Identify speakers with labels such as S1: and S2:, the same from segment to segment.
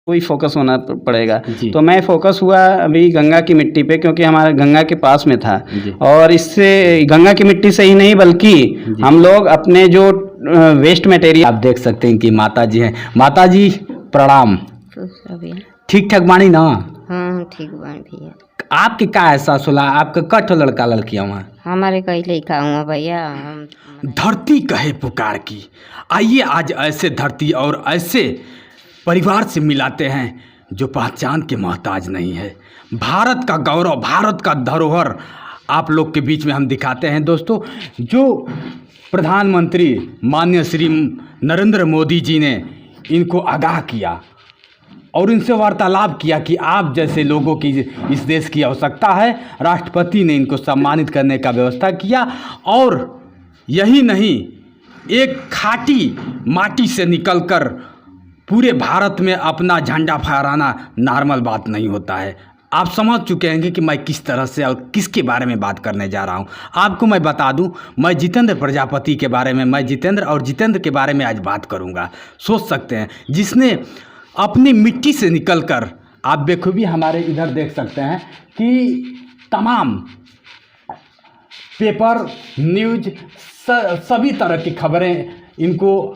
S1: कोई फोकस होना पड़ेगा।
S2: जी।
S1: तो मैं फोकस हुआ अभी गंगा की मिट्टी पे, क्योंकि हमारा गंगा के पास में था।
S2: जी।
S1: और इससे गंगा की मिट्टी से ही नहीं बल्कि
S2: जी।
S1: हम लोग अपने जो वेस्ट मटेरियल,
S2: आप देख सकते हैं कि माता जी हैं। माता जी प्रणाम। ठीक ठाक बानी ना?
S3: हाँ ठीक बानी भैया।
S2: आपके का एहसास होला? आपका कठ लड़का लड़किया हुआ?
S3: हमारे कई लड़का हुआ भैया। हम
S2: धरती कहे पुकार की। आइए आज ऐसे धरती और ऐसे परिवार से मिलाते हैं जो पहचान के मोहताज नहीं है। भारत का गौरव, भारत का धरोहर आप लोग के बीच में हम दिखाते हैं। दोस्तों, जो प्रधानमंत्री माननीय श्री नरेंद्र मोदी जी ने इनको आगाह किया और इनसे वार्तालाप किया कि आप जैसे लोगों की इस देश की आवश्यकता है, राष्ट्रपति ने इनको सम्मानित करने का व्यवस्था किया। और यही नहीं, एक खाटी माटी से निकलकर पूरे भारत में अपना झंडा फहराना नॉर्मल बात नहीं होता है। आप समझ चुके हैं कि मैं किस तरह से और किसके बारे में बात करने जा रहा हूं। आपको मैं बता दूं, मैं जितेंद्र प्रजापति के बारे में, मैं जितेंद्र के बारे में आज बात करूंगा। सोच सकते हैं, जिसने अपनी मिट्टी से निकलकर, आप बेखूबी हमारे इधर देख सकते हैं कि तमाम पेपर, न्यूज, सभी तरह की खबरें इनको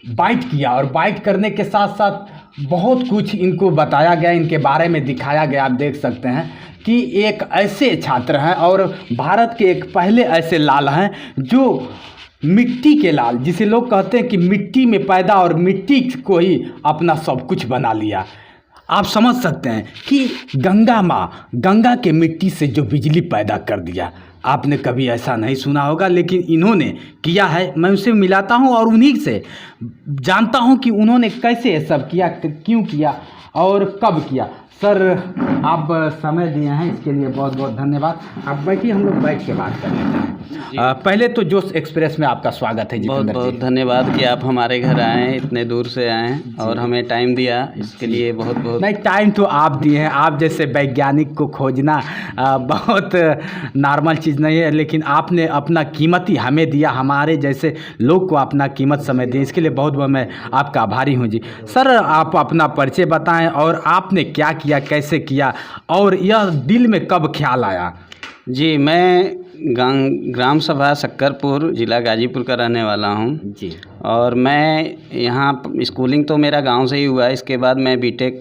S2: बाइट किया और बाइट करने के साथ साथ बहुत कुछ इनको बताया गया, इनके बारे में दिखाया गया। आप देख सकते हैं कि एक ऐसे छात्र हैं और भारत के एक पहले ऐसे लाल हैं जो मिट्टी के लाल, जिसे लोग कहते हैं कि मिट्टी में पैदा और मिट्टी को ही अपना सब कुछ बना लिया। आप समझ सकते हैं कि गंगा माँ, गंगा के मिट्टी से जो बिजली पैदा कर दिया, आपने कभी ऐसा नहीं सुना होगा, लेकिन इन्होंने किया है। मैं उनसे मिलाता हूँ और उन्हीं से जानता हूँ कि उन्होंने कैसे ये सब किया, क्यों किया और कब किया। सर, आप समय दिए हैं, इसके लिए बहुत बहुत धन्यवाद। आप बैठिए, हम लोग बैठ के बात कर लेते हैं। पहले तो जोश एक्सप्रेस में आपका स्वागत है।
S1: बहुत बहुत धन्यवाद कि आप हमारे घर आए हैं, इतने दूर से आए हैं और हमें टाइम दिया, इसके लिए बहुत बहुत।
S2: नहीं, टाइम तो आप दिए हैं। आप जैसे वैज्ञानिक को खोजना बहुत नॉर्मल चीज़ नहीं है, लेकिन आपने अपना कीमती हमें दिया, हमारे जैसे लोग को अपना कीमत समय दिए, इसके लिए बहुत बहुत मैं आपका आभारी हूँ जी। सर, आप अपना परिचय बताएं और आपने क्या किया, कैसे किया और यह दिल में कब ख्याल आया?
S1: जी, मैं ग्राम सभा शक्करपुर, ज़िला गाजीपुर का रहने वाला हूँ
S2: जी।
S1: और मैं यहाँ स्कूलिंग तो मेरा गांव से ही हुआ है। इसके बाद मैं बीटेक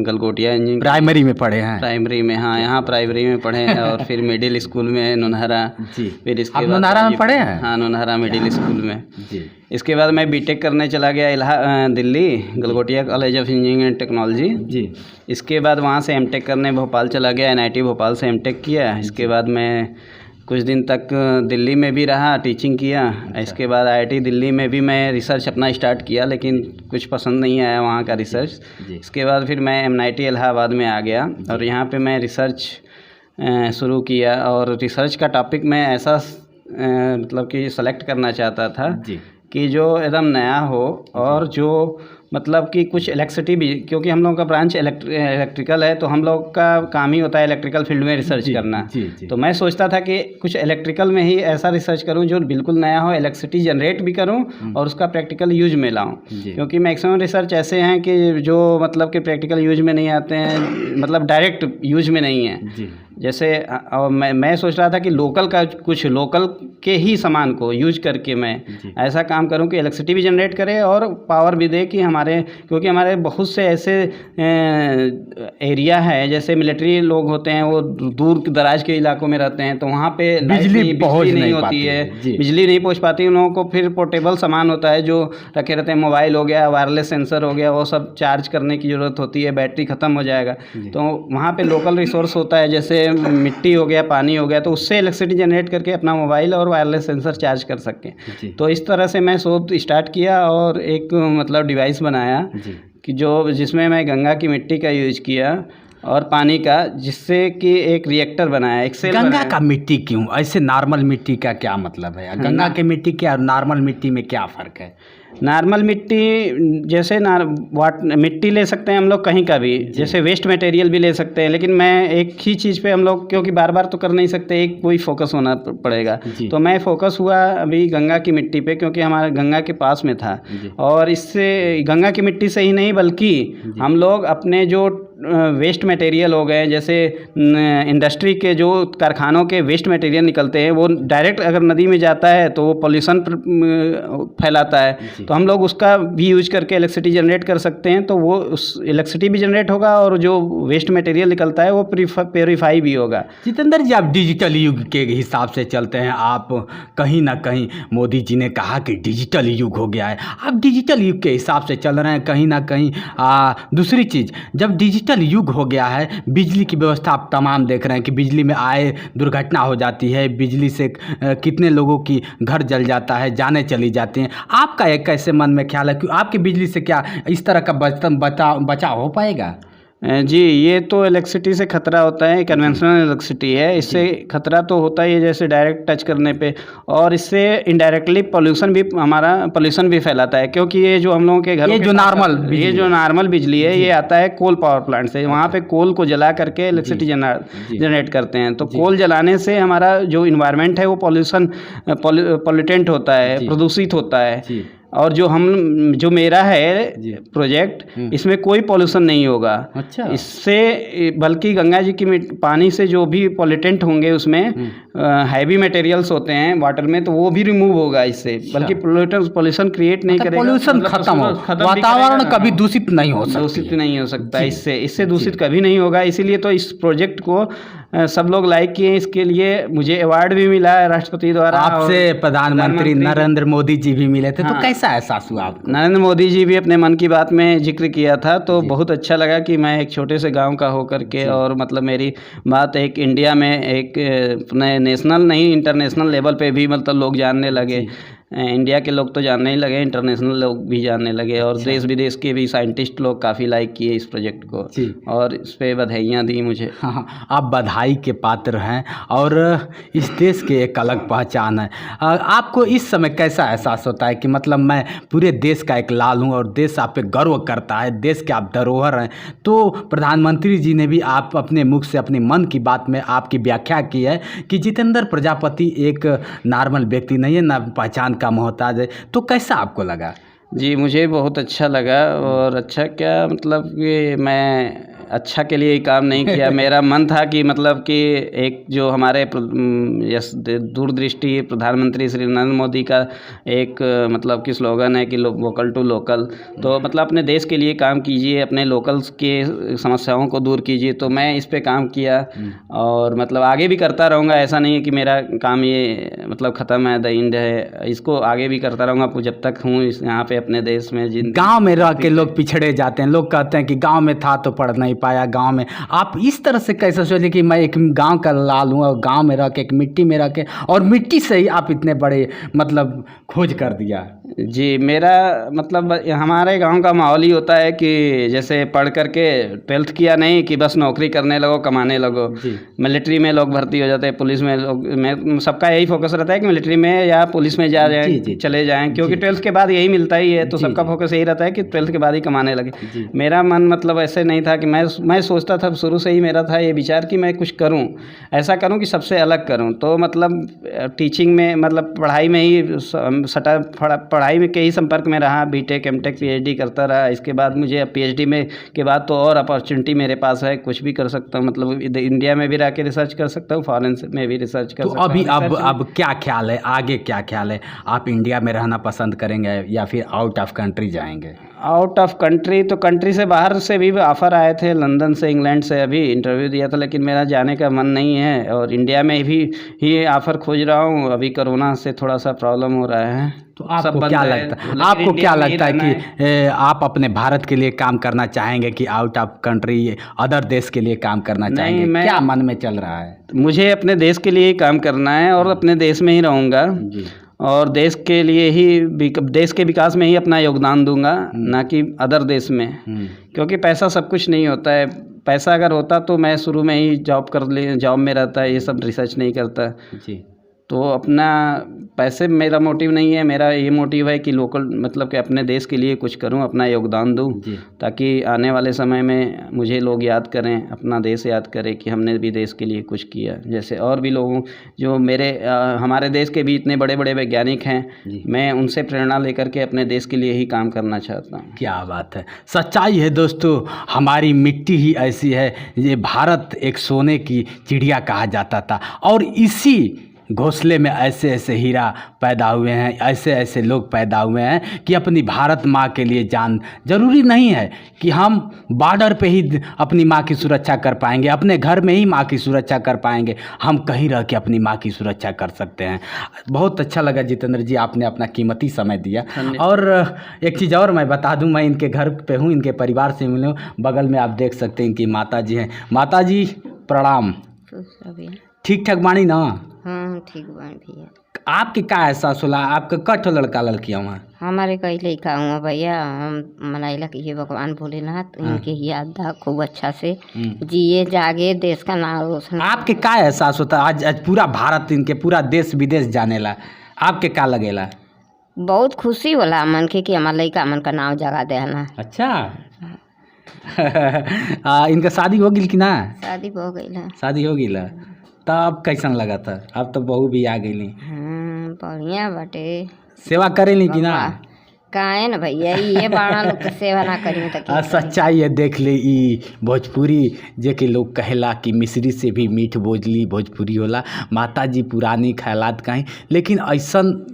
S1: गलगोटिया इंजीनियरिंग
S2: प्राइमरी में पढ़े हैं?
S1: प्राइमरी में, हाँ, यहाँ प्राइमरी में पढ़े हैं और फिर मिडिल स्कूल में नौनहरा जी। फिर इसके बाद
S2: नौनहरा में पढ़े हैं?
S1: हाँ, नौनहरा मिडिल स्कूल में
S2: जी।
S1: इसके बाद मैं बीटेक करने चला गया Delhi, Galgotia college of engineering and technology जी। इसके बाद वहाँ से एमटेक करने भोपाल चला गया, NIT भोपाल से एमटेक किया। इसके बाद मैं कुछ दिन तक दिल्ली में भी रहा, टीचिंग किया। इसके बाद IIT दिल्ली में भी मैं रिसर्च अपना स्टार्ट किया, लेकिन कुछ पसंद नहीं आया वहाँ का रिसर्च। इसके बाद फिर मैं MNIT इलाहाबाद में आ गया और यहाँ पे मैं रिसर्च शुरू किया। और रिसर्च का टॉपिक मैं ऐसा मतलब कि सेलेक्ट करना चाहता था कि जो एकदम नया हो और जो मतलब कि कुछ इलेक्ट्रिसिटी भी, क्योंकि हम लोगों का ब्रांच इलेक्ट्रिकल है, तो हम लोग का काम ही होता है इलेक्ट्रिकल फील्ड में रिसर्च करना। तो मैं सोचता था कि कुछ इलेक्ट्रिकल में ही ऐसा रिसर्च करूं जो बिल्कुल नया हो, इलेक्ट्रिसिटी जनरेट भी करूं और उसका प्रैक्टिकल यूज में लाऊं, क्योंकि मैक्सिमम रिसर्च ऐसे हैं कि जो मतलब कि प्रैक्टिकल यूज में नहीं आते हैं, मतलब डायरेक्ट यूज में नहीं है। जैसे और मैं सोच रहा था कि लोकल का, कुछ लोकल के ही सामान को यूज करके मैं ऐसा काम करूं कि इलेक्ट्रिसिटी भी जनरेट करे और पावर भी दे, कि क्योंकि हमारे बहुत से ऐसे एरिया है, जैसे मिलिट्री लोग होते हैं, वो दूर दराज के इलाकों में रहते हैं, तो वहाँ पे बिजली नहीं होती है, बिजली नहीं पहुँच पाती उन लोगों को। फिर पोर्टेबल सामान होता है जो रखे रहते हैं, मोबाइल हो गया, वायरलेस सेंसर हो गया, वो सब चार्ज करने की ज़रूरत होती है, बैटरी ख़त्म हो जाएगा। तो वहाँ पर लोकल रिसोर्स होता है, जैसे मिट्टी हो गया, पानी हो गया, तो उससे इलेक्ट्रिसिटी जनरेट करके अपना मोबाइल और वायरलेस सेंसर चार्ज कर सकें। तो इस तरह से मैं शोध स्टार्ट किया और एक मतलब डिवाइस बनाया कि जिसमें मैं गंगा की मिट्टी का यूज किया और पानी का, जिससे कि एक रिएक्टर बनाया, एक सेल।
S2: गंगा का मिट्टी क्यों? ऐसे नॉर्मल मिट्टी का क्या मतलब है? गंगा के मिट्टी क्या और नॉर्मल मिट्टी में क्या फ़र्क है?
S1: नॉर्मल मिट्टी जैसे मिट्टी ले सकते हैं हम लोग कहीं का भी, जैसे वेस्ट मटेरियल भी ले सकते हैं, लेकिन मैं एक ही चीज़ पे हम लोग क्योंकि बार बार तो कर नहीं सकते, एक कोई फोकस होना पड़ेगा। तो मैं फोकस हुआ अभी गंगा की मिट्टी पे, क्योंकि हमारा गंगा के पास में था। और इससे गंगा की मिट्टी से ही नहीं बल्कि हम लोग अपने जो वेस्ट मटेरियल हो गए, जैसे इंडस्ट्री के जो कारखानों के वेस्ट मटेरियल निकलते हैं, वो डायरेक्ट अगर नदी में जाता है तो वो पॉल्यूशन फैलाता है। तो हम लोग उसका भी यूज करके इलेक्ट्रिसिटी जनरेट कर सकते हैं, तो वो उस इलेक्ट्रिसिटी भी जनरेट होगा और जो वेस्ट मटेरियल निकलता है वो प्योरीफाई भी होगा।
S2: जितेंद्र जी, आप डिजिटल युग के हिसाब से चलते हैं। आप कहीं ना कहीं मोदी जी ने कहा कि डिजिटल युग हो गया है, आप डिजिटल युग के हिसाब से चल रहे हैं कहीं ना कहीं। दूसरी चीज़, जब डिजिटल युग हो गया है, बिजली की व्यवस्था आप तमाम देख रहे हैं कि बिजली में आए दुर्घटना हो जाती है, बिजली से कितने लोगों की घर जल जाता है, जाने चली जाती हैं। आपका एक कैसे मन में ख्याल है कि आपकी बिजली से क्या इस तरह का बचाव हो पाएगा?
S1: जी, ये तो इलेक्ट्रिसिटी से खतरा होता है, कन्वेंशनल इलेक्ट्रिसिटी है, इससे खतरा तो होता ही है जैसे डायरेक्ट टच करने पे, और इससे इनडायरेक्टली पोल्यूशन भी फैलाता है, क्योंकि ये जो हम लोगों के घरों
S2: ये जो
S1: नॉर्मल बिजली है ये आता है कोल पावर प्लांट से। वहाँ पे कोल को जला करके इलेक्ट्रिसिटी जनरेट करते हैं। तो कोल जलाने से हमारा जो इन्वायरमेंट है वो पॉल्यूटेंट होता है, प्रदूषित होता है। और जो मेरा है प्रोजेक्ट, इसमें कोई पॉल्यूशन नहीं होगा।
S2: अच्छा।
S1: इससे बल्कि गंगा जी की पानी से जो भी पॉल्यूटेंट होंगे उसमें हैवी मटेरियल्स होते हैं वाटर में, तो वो भी रिमूव होगा इससे, बल्कि पॉल्यूशन क्रिएट नहीं करेगा।
S2: पॉल्यूशन खत्म हो, वातावरण कभी दूषित नहीं हो
S1: सकता। इससे दूषित कभी नहीं होगा। इसीलिए तो इस प्रोजेक्ट को सब लोग लाइक किए। इसके लिए मुझे अवार्ड भी मिला है राष्ट्रपति द्वारा।
S2: आपसे प्रधानमंत्री नरेंद्र मोदी जी भी मिले थे। तो कैसा एहसास हुआ आपको?
S1: नरेंद्र मोदी जी भी अपने मन की बात में जिक्र किया था, तो बहुत अच्छा लगा कि मैं एक छोटे से गांव का होकर के, और मतलब मेरी बात एक इंडिया में एक नेशनल नहीं इंटरनेशनल लेवल पे भी मतलब लोग जानने लगे। इंडिया के लोग तो जानने ही लगे, इंटरनेशनल लोग भी जानने लगे, और देश विदेश के भी साइंटिस्ट लोग काफ़ी लाइक किए इस प्रोजेक्ट को, और इस पे बधाइयाँ दी मुझे।
S2: हाँ, आप बधाई के पात्र हैं और इस देश की एक अलग पहचान है। आपको इस समय कैसा एहसास होता है कि मतलब मैं पूरे देश का एक लाल हूँ और देश आप पे गर्व करता है, देश के आप धरोहर हैं? तो प्रधानमंत्री जी ने भी आप अपने मुख से अपनी मन की बात में आपकी व्याख्या की है कि जितेंद्र प्रजापति एक नॉर्मल व्यक्ति नहीं है, ना पहचान का मोहताज है। तो कैसा आपको लगा?
S1: जी, मुझे बहुत अच्छा लगा। और अच्छा क्या, मतलब कि मैं अच्छा के लिए ही काम नहीं किया। मेरा मन था कि मतलब कि एक जो हमारे दूरदृष्टि प्रधानमंत्री श्री नरेंद्र मोदी का एक मतलब कि स्लोगन है कि वोकल टू लोकल, तो मतलब अपने देश के लिए काम कीजिए, अपने लोकल्स के समस्याओं को दूर कीजिए। तो मैं इस पे काम किया और मतलब आगे भी करता रहूँगा। ऐसा नहीं है कि मेरा काम ये मतलब ख़त्म है, द एंड है, इसको आगे भी करता रहूँगा जब तक हूँ यहाँ पे अपने देश में।
S2: गाँव में रह के लोग पिछड़े जाते हैं, लोग कहते हैं कि गाँव में था तो पढ़ नहीं पाया गांव में। आप इस तरह से कैसे सोचे कि मैं एक गांव का लाल हूं और गांव में रह के, एक मिट्टी में रह के, और मिट्टी से ही आप इतने बड़े मतलब खोज कर दिया?
S1: जी, मेरा मतलब हमारे गांव का माहौल ही होता है कि जैसे पढ़ करके 12th किया नहीं कि बस नौकरी करने लगो, कमाने लगो। मिलिट्री में लोग भर्ती हो जाते हैं, पुलिस में लोग, सबका यही फोकस रहता है कि मिलिट्री में या पुलिस में चले जाएं, क्योंकि 12th के बाद यही मिलता ही है। तो सबका फोकस यही रहता है कि 12th के बाद ही कमाने लगे। मेरा मन मतलब ऐसे नहीं था कि मैं सोचता था, शुरू से ही मेरा था ये विचार कि मैं कुछ करूं, ऐसा करूं कि सबसे अलग करूं। तो मतलब टीचिंग में, मतलब पढ़ाई में ही पढ़ाई में के ही संपर्क में रहा, बीटेक एमटेक पीएचडी करता रहा। इसके बाद मुझे पीएचडी में के बाद तो और अपॉर्चुनिटी मेरे पास है, कुछ भी कर सकता हूँ। मतलब इंडिया में भी रह के रिसर्च कर सकता हूँ, फॉरेन में भी रिसर्च कर सकता हूँ।
S2: अभी अब क्या ख्याल है, आगे क्या ख्याल है? आप इंडिया में रहना पसंद करेंगे या फिर आउट ऑफ कंट्री जाएंगे?
S1: आउट ऑफ कंट्री तो कंट्री से बाहर से भी ऑफ़र आए थे, लंदन से, इंग्लैंड से अभी इंटरव्यू दिया था, लेकिन मेरा जाने का मन नहीं है। और इंडिया में भी ही ऑफ़र खोज रहा हूँ। अभी कोरोना से थोड़ा सा प्रॉब्लम हो रहा है।
S2: तो आपको क्या लगता है कि आप अपने भारत के लिए काम करना चाहेंगे कि आउट ऑफ कंट्री अदर देश के लिए काम करना चाहेंगे? क्या मन में चल रहा है?
S1: मुझे अपने देश के लिए ही काम करना है और अपने देश में ही रहूँगा और देश के लिए ही, देश के विकास में ही अपना योगदान दूंगा, ना कि अदर देश में। क्योंकि पैसा सब कुछ नहीं होता है। पैसा अगर होता तो मैं शुरू में ही जॉब में रहता, ये सब रिसर्च नहीं करता।
S2: जी।
S1: तो अपना पैसे मेरा मोटिव नहीं है, मेरा ये मोटिव है कि लोकल मतलब कि अपने देश के लिए कुछ करूं, अपना योगदान दूं, ताकि आने वाले समय में मुझे लोग याद करें, अपना देश याद करें कि हमने भी देश के लिए कुछ किया। जैसे और भी लोगों जो हमारे देश के भी इतने बड़े बड़े वैज्ञानिक हैं, मैं उनसे प्रेरणा लेकर के अपने देश के लिए ही काम करना चाहता हूँ।
S2: क्या बात है, सच्चाई है दोस्तों, हमारी मिट्टी ही ऐसी है। ये भारत एक सोने की चिड़िया कहा जाता था और इसी घोंसले में ऐसे ऐसे हीरा पैदा हुए हैं, ऐसे ऐसे लोग पैदा हुए हैं कि अपनी भारत माँ के लिए जान। ज़रूरी नहीं है कि हम बॉर्डर पे ही अपनी माँ की सुरक्षा कर पाएंगे, अपने घर में ही माँ की सुरक्षा कर पाएंगे, हम कहीं रह के अपनी माँ की सुरक्षा कर सकते हैं। बहुत अच्छा लगा जितेंद्र जी, आपने अपना कीमती समय दिया। और एक चीज़ और मैं बता दूं, मैं इनके घर पे हूँ, इनके परिवार से मिले हूँ। बगल में आप देख सकते हैं इनकी माता जी हैं। माता जी प्रणाम। ठीक ठाक बाणी ना?
S3: हाँ ठीक बानी भैया।
S2: आपके का एहसास होला, आपका कठो लड़का लड़कियाँ हुआ?
S3: हमारे कई लड़का हुआ भैया, हम मनाइला कि ये भगवान भोलेनाथ इनके याद था खूब अच्छा से जिए जागे, देश का नाम रोशन।
S2: आपके का एहसास होता आज आज पूरा भारत इनके पूरा देश विदेश जानेला, आपके का लगेला?
S3: बहुत खुशी होला मन के कि हमारे लड़का मन का नाम जगा देना।
S2: अच्छा इनका शादी हो गई कि ना?
S3: शादी हो गई है।
S2: शादी हो गई ला, तब कैसन लगा था? अब तो बहू भी आ गई।
S3: बढ़िया बाटे।
S2: सेवा करेली कि ना?
S3: काहे न भैया, ये बाड़ा लोग के सेवा ना करी तो
S2: सच्चाई है। देख ले ई भोजपुरी जे के लोग कहेला कि मिश्री से भी मीठ बोझली भोजपुरी होला। माता जी पुरानी ख्यालात कहीं, लेकिन ऐसन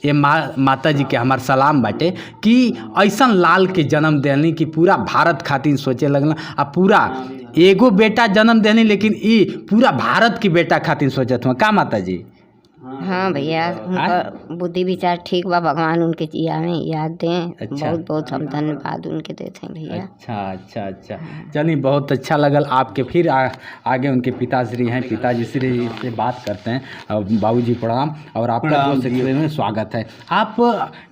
S2: ये माता जी के हमार सलाम बाटे कि ऐसन लाल के जन्म देनी कि पूरा भारत खातिर सोचे लगना। आ पूरा एगो बेटा जन्म देनी, लेकिन ई पूरा भारत की बेटा खातिर सोचत हुआ का माता जी?
S3: हाँ भैया, उनका बुद्धि विचार ठीक बा, भगवान उनके जिया में याद दें।
S2: अच्छा।
S3: बहुत बहुत हम धन्यवाद उनके देते हैं भैया।
S2: अच्छा अच्छा अच्छा, चलिए बहुत अच्छा लगल आपके। फिर आगे उनके पिताश्री हैं, पिताजी श्री से बात करते हैं। बाबूजी प्रणाम और आपका दोस्त में स्वागत है। आप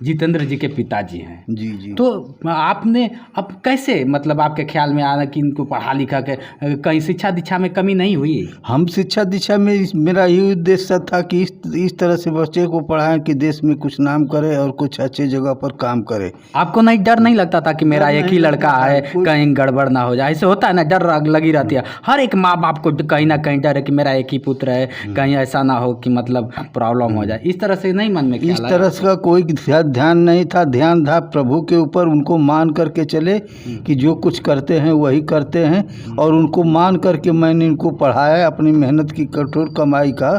S2: जितेंद्र जी के पिताजी हैं?
S4: जी जी।
S2: तो आपने अब कैसे मतलब आपके ख्याल में आना कि इनको पढ़ा लिखा के कहीं शिक्षा दीक्षा में कमी नहीं हुई?
S4: हम शिक्षा दीक्षा में मेरा ये उद्देश्य था कि इस तरह से बच्चे को पढ़ाएं कि देश में कुछ नाम करे और कुछ अच्छे जगह पर काम करे।
S2: आपको नहीं डर नहीं लगता था कि मेरा एक ही लड़का है, कहीं गड़बड़ ना हो जाए? ऐसे होता है ना, डर लगी रहती है हर एक माँ बाप को, कहीं ना कहीं डर है कि मेरा एक ही पुत्र है, कहीं ऐसा ना हो कि मतलब प्रॉब्लम हो जाए। इस तरह से नहीं मन में
S4: इस तरह का कोई ध्यान नहीं था। ध्यान था प्रभु के ऊपर, उनको मान करके चले कि जो कुछ करते हैं वही करते हैं, और उनको मान करके मैंने इनको पढ़ाया। अपनी मेहनत की कठोर कमाई का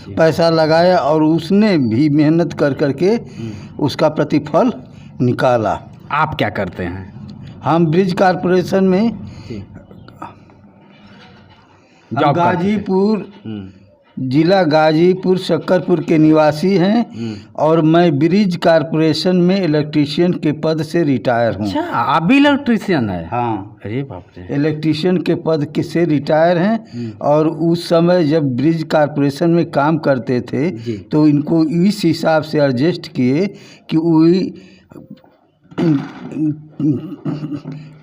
S4: पैसा लगाया और उसने भी मेहनत कर करके उसका प्रतिफल निकाला।
S2: आप क्या करते हैं?
S4: हम ब्रिज कॉरपोरेशन में गाजीपुर जिला गाजीपुर शक्करपुर के निवासी हैं और मैं ब्रिज कॉरपोरेशन में इलेक्ट्रीशियन के पद से रिटायर हूँ।
S2: अच्छा, आप भी इलेक्ट्रीशियन है?
S4: हाँ,
S2: अरे बाप रे।
S4: इलेक्ट्रीशियन के पद के से रिटायर हैं। और उस समय जब ब्रिज कॉरपोरेशन में काम करते थे तो इनको इस हिसाब से एडजस्ट किए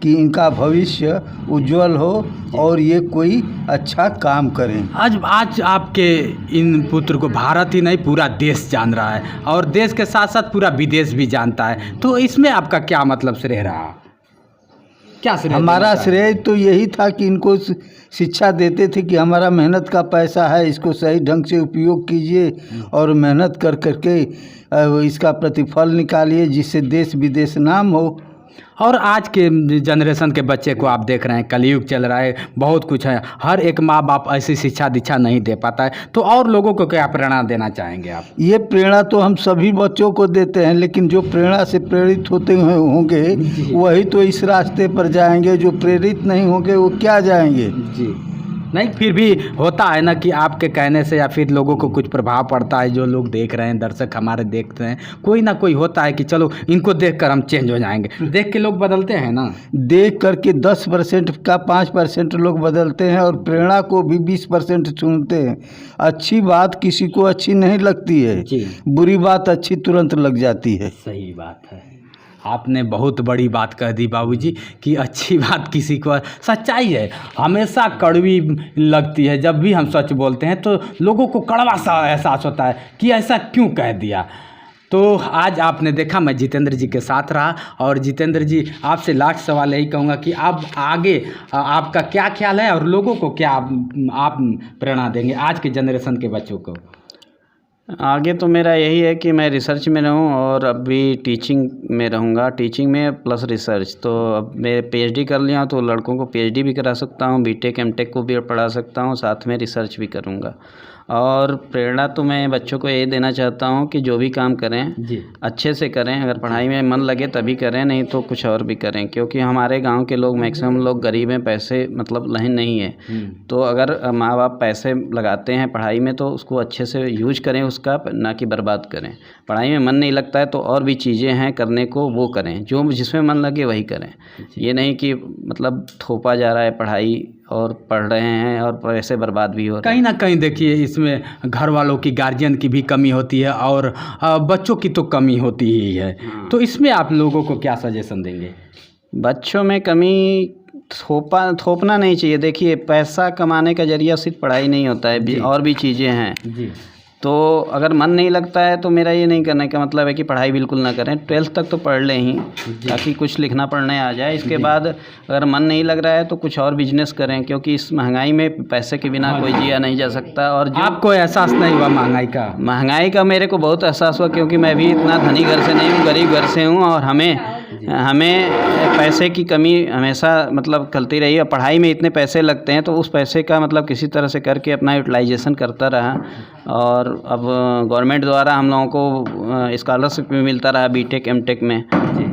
S4: कि इनका भविष्य उज्जवल हो और ये कोई अच्छा काम करें।
S2: आज आपके इन पुत्र को भारत ही नहीं पूरा देश जान रहा है और देश के साथ साथ पूरा विदेश भी जानता है, तो इसमें आपका क्या मतलब श्रेय रहा? क्या श्रेय?
S4: हमारा श्रेय तो यही था कि इनको शिक्षा देते थे कि हमारा मेहनत का पैसा है, इसको सही ढंग से उपयोग कीजिए और मेहनत कर करके इसका प्रतिफल निकालिए जिससे देश विदेश नाम हो।
S2: और आज के जनरेशन के बच्चे को आप देख रहे हैं, कलयुग चल रहा है, बहुत कुछ है, हर एक माँ बाप ऐसी शिक्षा दीक्षा नहीं दे पाता है, तो और लोगों को क्या प्रेरणा देना चाहेंगे आप?
S4: ये प्रेरणा तो हम सभी बच्चों को देते हैं, लेकिन जो प्रेरणा से प्रेरित होते होंगे वही तो इस रास्ते पर जाएंगे, जो प्रेरित नहीं होंगे वो क्या जाएंगे?
S2: जी नहीं, फिर भी होता है ना कि आपके कहने से या फिर लोगों को कुछ प्रभाव पड़ता है, जो लोग देख रहे हैं, दर्शक हमारे देखते हैं, कोई ना कोई होता है कि चलो इनको देखकर हम चेंज हो जाएंगे। देख के लोग बदलते हैं ना, देख
S4: करके 10% का 5% लोग बदलते हैं और प्रेरणा को भी 20% सुनते हैं। अच्छी बात किसी को अच्छी नहीं लगती है, बुरी बात अच्छी तुरंत लग जाती है।
S2: सही बात है। आपने बहुत बड़ी बात कह दी बाबूजी कि अच्छी बात किसी को, सच्चाई है हमेशा कड़वी लगती है। जब भी हम सच बोलते हैं तो लोगों को कड़वा सा एहसास होता है कि ऐसा क्यों कह दिया। तो आज आपने देखा मैं जितेंद्र जी के साथ रहा, और जितेंद्र जी आपसे लास्ट सवाल यही कहूँगा कि आप आगे आपका क्या ख्याल है और लोगों को क्या आप प्रेरणा देंगे आज के जनरेशन के बच्चों को?
S1: आगे तो मेरा यही है कि मैं रिसर्च में रहूं और अभी टीचिंग में रहूंगा, टीचिंग में प्लस रिसर्च। तो अब मैं पीएचडी कर लिया तो लड़कों को पीएचडी भी करा सकता हूं, बीटेक एमटेक को भी पढ़ा सकता हूं, साथ में रिसर्च भी करूंगा। और प्रेरणा तो मैं बच्चों को ये देना चाहता हूं कि जो भी काम करें
S2: जी
S1: अच्छे से करें, अगर पढ़ाई में मन लगे तभी करें, नहीं तो कुछ और भी करें। क्योंकि हमारे गांव के लोग मैक्सिमम लोग गरीब हैं, पैसे मतलब लहन नहीं है। तो अगर माँ बाप पैसे लगाते हैं पढ़ाई में तो उसको अच्छे से यूज करें उसका, ना कि बर्बाद करें। पढ़ाई में मन नहीं लगता है तो और भी चीज़ें हैं करने को, वो करें, जो जिसमें मन लगे वही करें। ये नहीं कि मतलब थोपा जा रहा है पढ़ाई और पढ़ रहे हैं और पैसे बर्बाद भी हो रहे हैं।
S2: कहीं ना कहीं देखिए इसमें घर वालों की, गार्जियन की भी कमी होती है और बच्चों की तो कमी होती ही है। तो इसमें आप लोगों को क्या सजेशन देंगे?
S1: बच्चों में कमी थोपना नहीं चाहिए। देखिए पैसा कमाने का जरिया सिर्फ पढ़ाई नहीं होता है, और भी चीज़ें हैं।
S2: जी।
S1: तो अगर मन नहीं लगता है तो मेरा ये नहीं करने का मतलब है कि पढ़ाई बिल्कुल ना करें, 12th तक तो पढ़ लें ही, ताकि कुछ लिखना पढ़ने आ जाए। इसके बाद अगर मन नहीं लग रहा है तो कुछ और बिजनेस करें, क्योंकि इस महंगाई में पैसे के बिना कोई जिया नहीं जा सकता। और जो
S2: आपको एहसास नहीं हुआ महंगाई का?
S1: महंगाई का मेरे को बहुत एहसास हुआ, क्योंकि मैं भी इतना धनी घर से नहीं हूँ, गरीब घर से हूँ। और हमें पैसे की कमी हमेशा मतलब खलती रही है। पढ़ाई में इतने पैसे लगते हैं तो उस पैसे का मतलब किसी तरह से करके अपना यूटिलाइजेशन करता रहा। और अब गवर्नमेंट द्वारा हम लोगों को स्कॉलरशिप भी मिलता रहा बीटेक एमटेक में,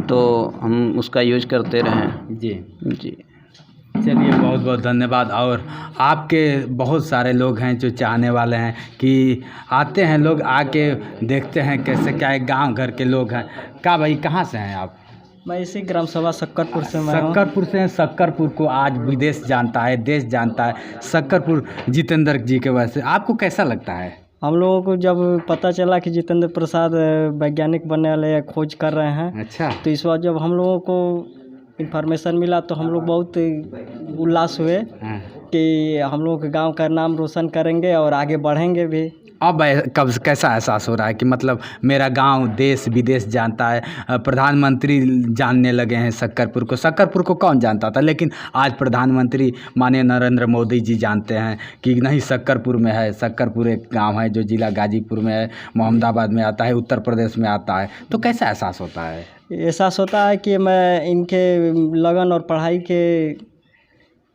S1: तो हम उसका यूज करते रहें।
S2: जी
S1: जी
S2: चलिए, बहुत बहुत धन्यवाद। और आपके बहुत सारे लोग हैं जो चाहने वाले हैं कि आते हैं लोग, आके देखते हैं कैसे क्या है, गांव घर के लोग हैं। क्या भाई, कहाँ से हैं आप?
S5: मैं इसी ग्राम सभा शक्करपुर से मैं हूँ।
S2: शक्करपुर से हैं। शक्करपुर को आज विदेश जानता है, देश जानता है, शक्करपुर जितेंद्र जी के वजह से। आपको कैसा लगता है?
S5: हम लोगों को जब पता चला कि जितेंद्र प्रसाद वैज्ञानिक बनने वाले खोज कर रहे हैं,
S2: अच्छा।
S5: तो इस बार जब हम लोगों को इन्फॉर्मेशन मिला तो हम लोग बहुत उल्लास हुए कि हम लोगों के गांव का नाम रोशन करेंगे और आगे बढ़ेंगे भी।
S2: अब कब कैसा एहसास हो रहा है कि मतलब मेरा गांव देश विदेश जानता है, प्रधानमंत्री जानने लगे हैं शक्करपुर को? शक्करपुर को कौन जानता था, लेकिन आज प्रधानमंत्री माननीय नरेंद्र मोदी जी जानते हैं कि नहीं, शक्करपुर में है। शक्करपुर एक गांव है जो जिला गाजीपुर में है, मोहम्मदाबाद में आता है, उत्तर प्रदेश में आता है। तो कैसा एहसास होता है?
S5: एहसास होता है कि मैं इनके लगन और पढ़ाई के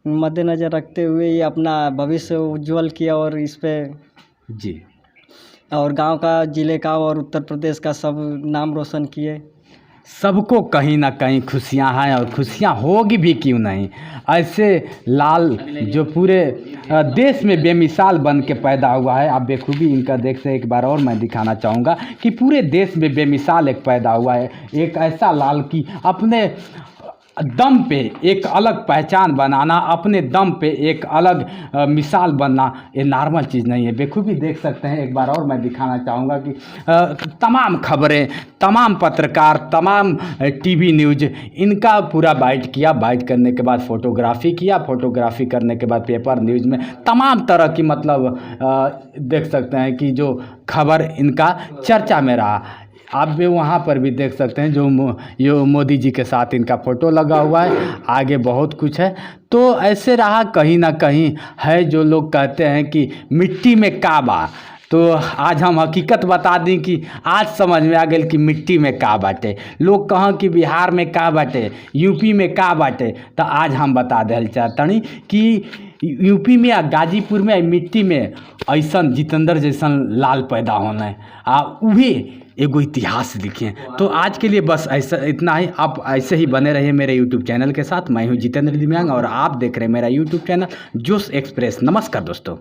S5: मद्देनज़र रखते हुए ये अपना भविष्य उज्जवल किया, और इस पे
S2: जी,
S5: और गांव का, जिले का और उत्तर प्रदेश का सब नाम रोशन किए।
S2: सबको कहीं ना कहीं खुशियां हैं, और खुशियां होगी भी क्यों नहीं। ऐसे लाल जो पूरे देश में बेमिसाल बन के पैदा हुआ है, आप बेखूबी इनका देख से एक बार और मैं दिखाना चाहूँगा कि पूरे देश में बेमिसाल एक पैदा हुआ है, एक ऐसा लाल की अपने दम पे एक अलग पहचान बनाना, अपने दम पे एक अलग मिसाल बनना, ये नॉर्मल चीज़ नहीं है। बेखूबी देख सकते हैं, एक बार और मैं दिखाना चाहूँगा कि तमाम खबरें, तमाम पत्रकार, तमाम टीवी न्यूज़, इनका पूरा बाइट किया, बाइट करने के बाद फोटोग्राफी किया, फोटोग्राफी करने के बाद पेपर न्यूज़ में तमाम तरह की मतलब देख सकते हैं कि जो खबर इनका चर्चा में रहा। आप भी वहाँ पर भी देख सकते हैं जो मोदी जी के साथ इनका फ़ोटो लगा हुआ है, आगे बहुत कुछ है। तो ऐसे रहा, कहीं ना कहीं है जो लोग कहते हैं कि मिट्टी में काबा। तो आज हम हकीकत बता दी कि आज समझ में आ गई कि मिट्टी में का बाटे। लोग कहाँ कि बिहार में का बाटे, यूपी में का बाटे, तो आज हम बता देना चाहतनी कि यूपी में या गाजीपुर में मिट्टी में ऐसा जितेंद्र जैसन लाल पैदा होना है, वही एगो इतिहास लिखे। तो आज के लिए बस ऐसा इतना ही। आप ऐसे ही बने रहिए मेरे यूट्यूब चैनल के साथ। मैं हूँ जितेंद्र दिव्यांग और आप देख रहे हैं मेरा यूट्यूब चैनल जोश एक्सप्रेस। नमस्कार दोस्तों।